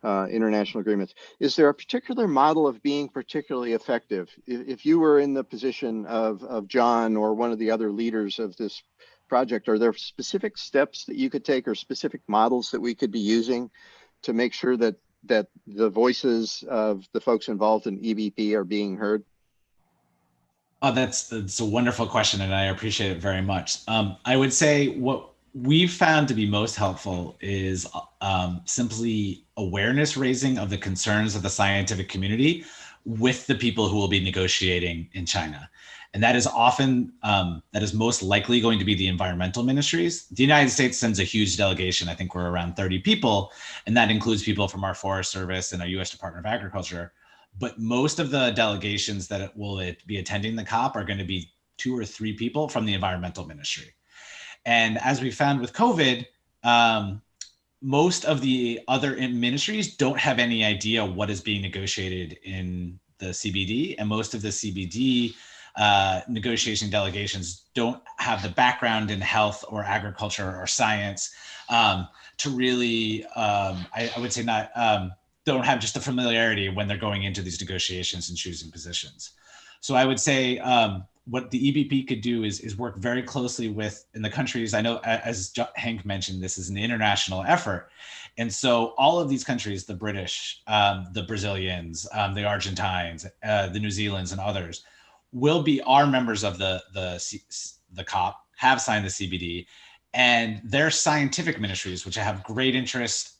international agreements, is there a particular model of being particularly effective? If you were in the position of John or one of the other leaders of this project, are there specific steps that you could take or specific models that we could be using to make sure that the voices of the folks involved in EBP are being heard? Oh, that's a wonderful question, and I appreciate it very much. I would say what we've found to be most helpful is simply awareness raising of the concerns of the scientific community with the people who will be negotiating in China. And that is often, that is most likely going to be the environmental ministries. The United States sends a huge delegation. I think we're around 30 people, and that includes people from our Forest Service and our US Department of Agriculture. But most of the delegations that will be attending the COP are going to be 2 or 3 people from the environmental ministry. And as we found with COVID, most of the other ministries don't have any idea what is being negotiated in the CBD, and most of the CBD negotiation delegations don't have the background in health or agriculture or science to really, I would say don't have just the familiarity when they're going into these negotiations and choosing positions. So I would say what the EBP could do is work very closely with in the countries. I know, as Hank mentioned, this is an international effort. And so all of these countries, the British, the Brazilians, the Argentines, the New Zealands and others are members of the COP, have signed the CBD, and their scientific ministries, which have great interest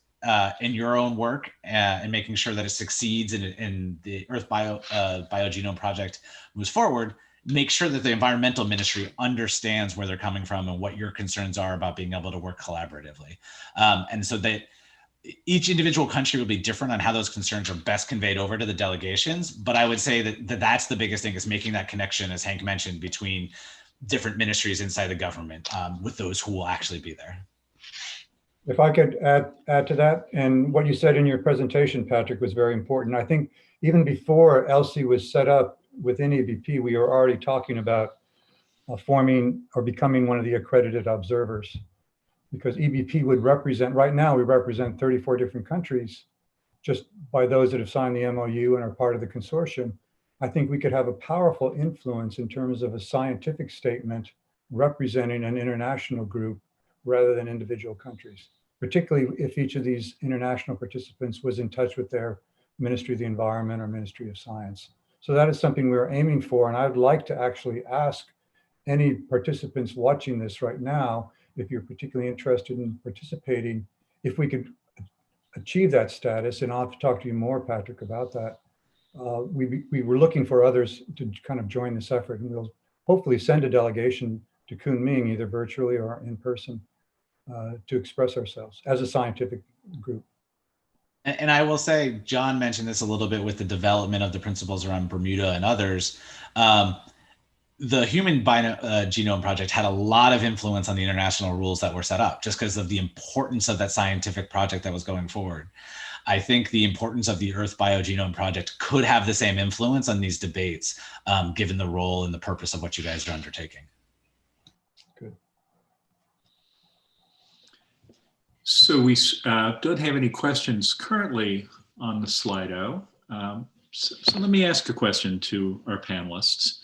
in your own work and making sure that it succeeds and the Earth Biogenome Project moves forward, make sure that the environmental ministry understands where they're coming from and what your concerns are about being able to work collaboratively. And so that each individual country will be different on how those concerns are best conveyed over to the delegations. But I would say that that's the biggest thing, is making that connection, as Hank mentioned, between different ministries inside the government with those who will actually be there. If I could add to that, and what you said in your presentation, Patrick, was very important. I think even before ELSI was set up within EBP, we were already talking about forming or becoming one of the accredited observers, because EBP would represent, right now we represent 34 different countries just by those that have signed the MOU and are part of the consortium. I think we could have a powerful influence in terms of a scientific statement representing an international group rather than individual countries, particularly if each of these international participants was in touch with their Ministry of the Environment or Ministry of Science. So that is something we're aiming for. And I'd like to actually ask any participants watching this right now, if you're particularly interested in participating, if we could achieve that status, and I'll have to talk to you more, Patrick, about that. We were looking for others to kind of join this effort, and we'll hopefully send a delegation to Kunming, either virtually or in person, to express ourselves as a scientific group. And I will say, John mentioned this a little bit with the development of the principles around Bermuda and others. The Human Genome Project had a lot of influence on the international rules that were set up, just because of the importance of that scientific project that was going forward. I think the importance of the Earth Biogenome Project could have the same influence on these debates, given the role and the purpose of what you guys are undertaking. Good. So we don't have any questions currently on the Slido. So let me ask a question to our panelists.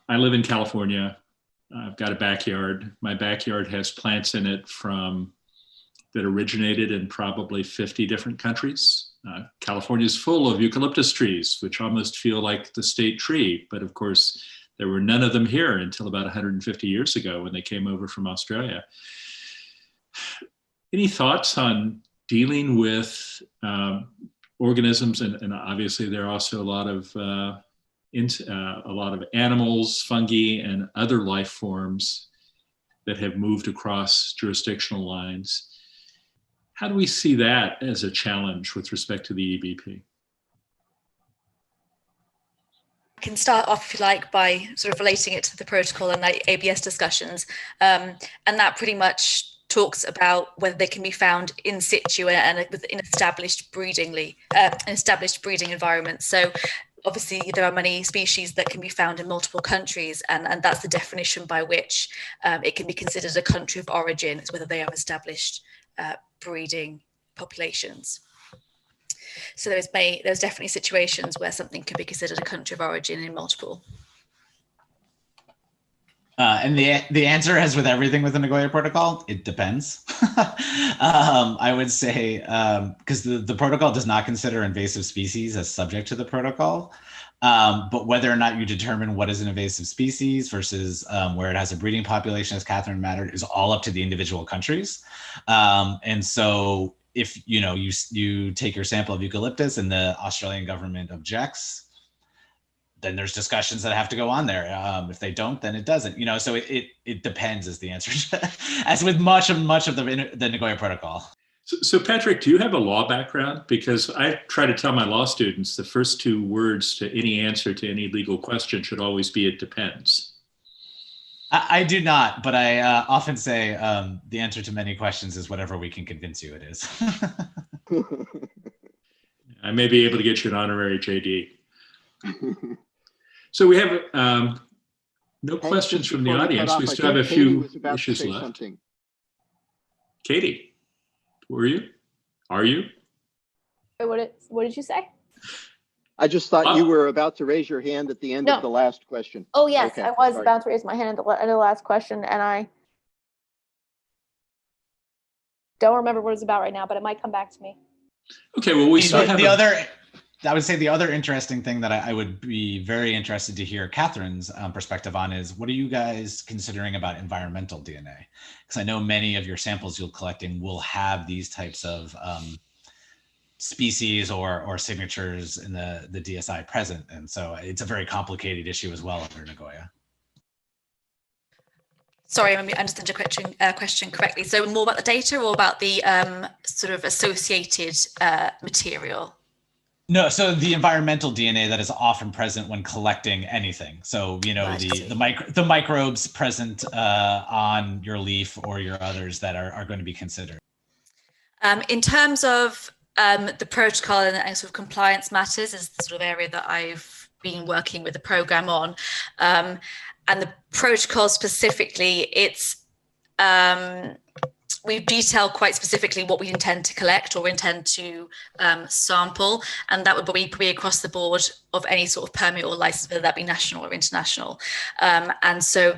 I live in California. I've got a backyard. My backyard has plants in it that originated in probably 50 different countries. California is full of eucalyptus trees, which almost feel like the state tree. But of course, there were none of them here until about 150 years ago when they came over from Australia. Any thoughts on dealing with organisms? And obviously there are also a lot of animals, fungi, and other life forms that have moved across jurisdictional lines. How do we see that as a challenge with respect to the EBP? I can start off, if you like, by sort of relating it to the protocol and like ABS discussions. And that pretty much talks about whether they can be found in situ and within established breeding environments. So obviously, there are many species that can be found in multiple countries, and that's the definition by which it can be considered a country of origin. It's whether they have established breeding populations. So there's definitely situations where something can be considered a country of origin in multiple. And the answer, as with everything with the Nagoya Protocol, it depends. I would say, because the protocol does not consider invasive species as subject to the protocol, but whether or not you determine what is an invasive species versus where it has a breeding population, as Catherine mattered, is all up to the individual countries. And so if you take your sample of eucalyptus and the Australian government objects, then there's discussions that have to go on there. If they don't, then it doesn't. So it depends is the answer, as with much of the Nagoya Protocol. So Patrick, do you have a law background? Because I try to tell my law students the first two words to any answer to any legal question should always be "it depends." I do not, but I often say the answer to many questions is whatever we can convince you it is. I may be able to get you an honorary JD. So we have no questions from the audience. We still have a few issues left. Something. Katie, were you? Are you? What did you say? I just thought you were about to raise your hand at the end of the last question. Oh, yes, okay, I was about to raise my hand at the end of the last question, and I don't remember what it's about right now, but it might come back to me. Okay, well, we still have I would say the other interesting thing that I would be very interested to hear Catherine's perspective on is, what are you guys considering about environmental DNA? Because I know many of your samples you're collecting will have these types of species or signatures in the DSI present. And so it's a very complicated issue as well under Nagoya. Sorry, I understood your question correctly. So more about the data or about the sort of associated material? No, so the environmental DNA that is often present when collecting anything. So, you know, the microbes present on your leaf or your others that are going to be considered. In terms of the protocol and sort of compliance matters is the sort of area that I've been working with the program on. And the protocol specifically, it's we've detailed quite specifically what we intend to collect or intend to sample, and that would be across the board of any sort of permit or license, whether that be national or international. And so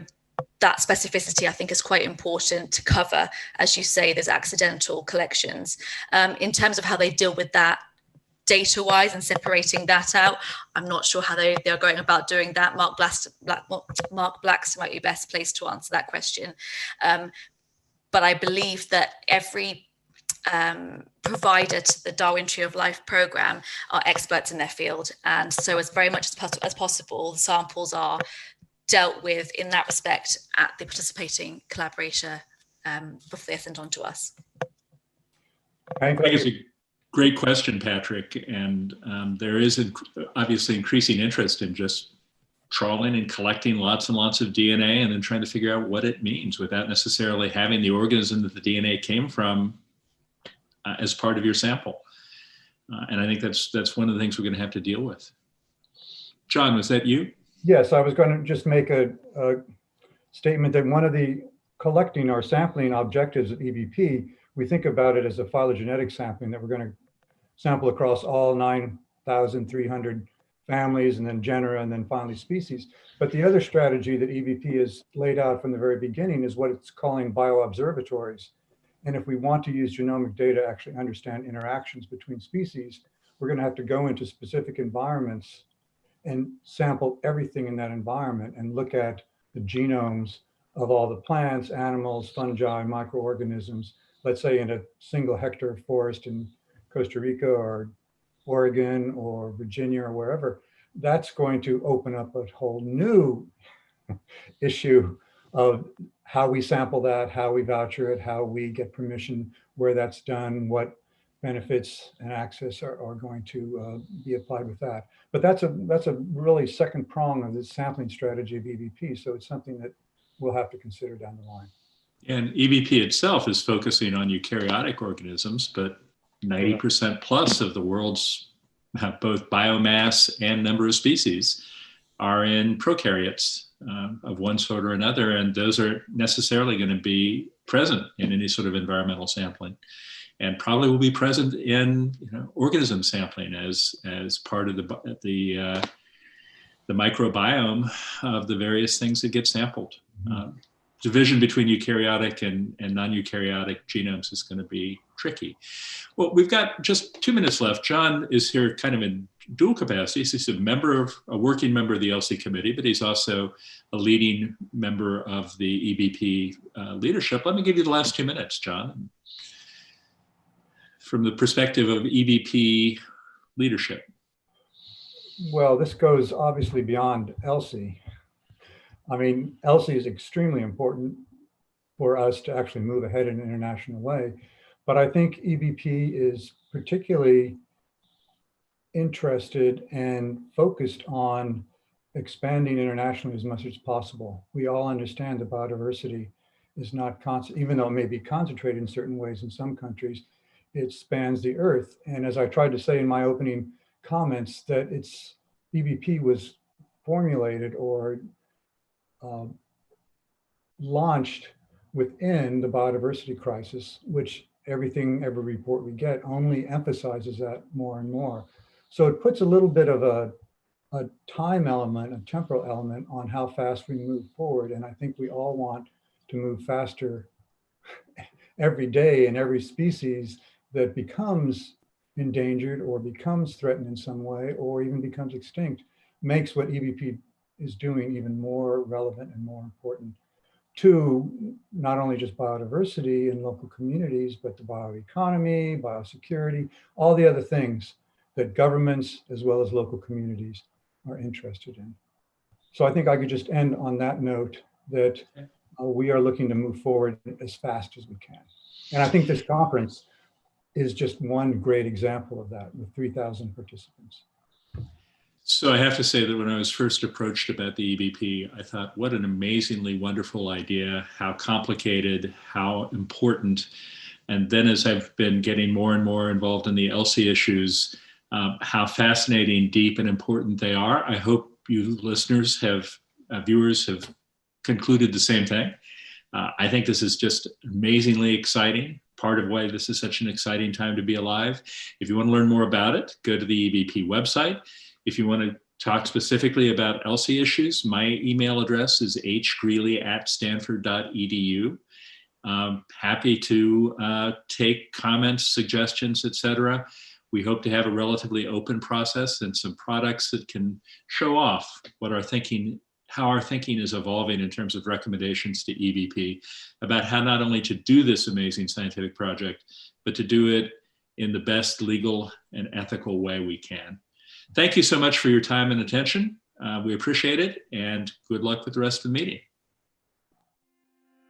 that specificity, I think, is quite important to cover. As you say, there's accidental collections. In terms of how they deal with that data-wise and separating that out, I'm not sure how they're going about doing that. Mark Blackstone might be best placed to answer that question. But I believe that every provider to the Darwin Tree of Life program are experts in their field. And so as very much as possible, the samples are dealt with in that respect at the participating collaborator before they're sent on to us. I think it's a great question, Patrick. And there is obviously increasing interest in just trawling and collecting lots and lots of DNA and then trying to figure out what it means without necessarily having the organism that the DNA came from as part of your sample. And I think that's one of the things we're going to have to deal with. John, was that you? Yes, I was going to just make a statement that one of the collecting or sampling objectives of EBP, we think about it as a phylogenetic sampling, that we're going to sample across all 9,300 families and then genera and then finally species. But the other strategy that EBP has laid out from the very beginning is what it's calling bioobservatories. And if we want to use genomic data to actually understand interactions between species, we're going to have to go into specific environments and sample everything in that environment and look at the genomes of all the plants, animals, fungi, microorganisms, let's say in a single hectare forest in Costa Rica or Oregon or Virginia or wherever. That's going to open up a whole new issue of how we sample that, how we voucher it, how we get permission, where that's done, what benefits and access are going to be applied with that. But that's a really second prong of this sampling strategy of EBP. So it's something that we'll have to consider down the line. And EBP itself is focusing on eukaryotic organisms, but 90% plus of the world's both biomass and number of species are in prokaryotes of one sort or another, and those are necessarily going to be present in any sort of environmental sampling, and probably will be present in organism sampling as part of the microbiome of the various things that get sampled. Division between eukaryotic and non-eukaryotic genomes is going to be tricky. Well, we've got just 2 minutes left. John is here kind of in dual capacities. He's a working member of the LC committee, but he's also a leading member of the EBP leadership. Let me give you the last 2 minutes, John, from the perspective of EBP leadership. Well, this goes obviously beyond LC. I mean, LC is extremely important for us to actually move ahead in an international way. But I think EBP is particularly interested and focused on expanding internationally as much as possible. We all understand that biodiversity is not constant, even though it may be concentrated in certain ways in some countries, it spans the earth. And as I tried to say in my opening comments, that EBP was formulated or launched within the biodiversity crisis, which every report we get only emphasizes that more and more. So it puts a little bit of a time element, a temporal element on how fast we move forward. And I think we all want to move faster every day, and every species that becomes endangered or becomes threatened in some way or even becomes extinct makes what EBP is doing even more relevant and more important to not only just biodiversity in local communities, but the bioeconomy, biosecurity, all the other things that governments as well as local communities are interested in. So I think I could just end on that note, that we are looking to move forward as fast as we can. And I think this conference is just one great example of that with 3,000 participants. So I have to say that when I was first approached about the EBP, I thought, what an amazingly wonderful idea, how complicated, how important. And then as I've been getting more and more involved in the ELSI issues, how fascinating, deep, and important they are. I hope you listeners viewers have concluded the same thing. I think this is just amazingly exciting. Part of why this is such an exciting time to be alive. If you want to learn more about it, go to the EBP website. If you want to talk specifically about ELSI issues, my email address is hgreely@stanford.edu. Happy to take comments, suggestions, etc. We hope to have a relatively open process and some products that can show off what our thinking, how our thinking is evolving in terms of recommendations to EBP about how not only to do this amazing scientific project, but to do it in the best legal and ethical way we can. Thank you so much for your time and attention. We appreciate it, and good luck with the rest of the meeting.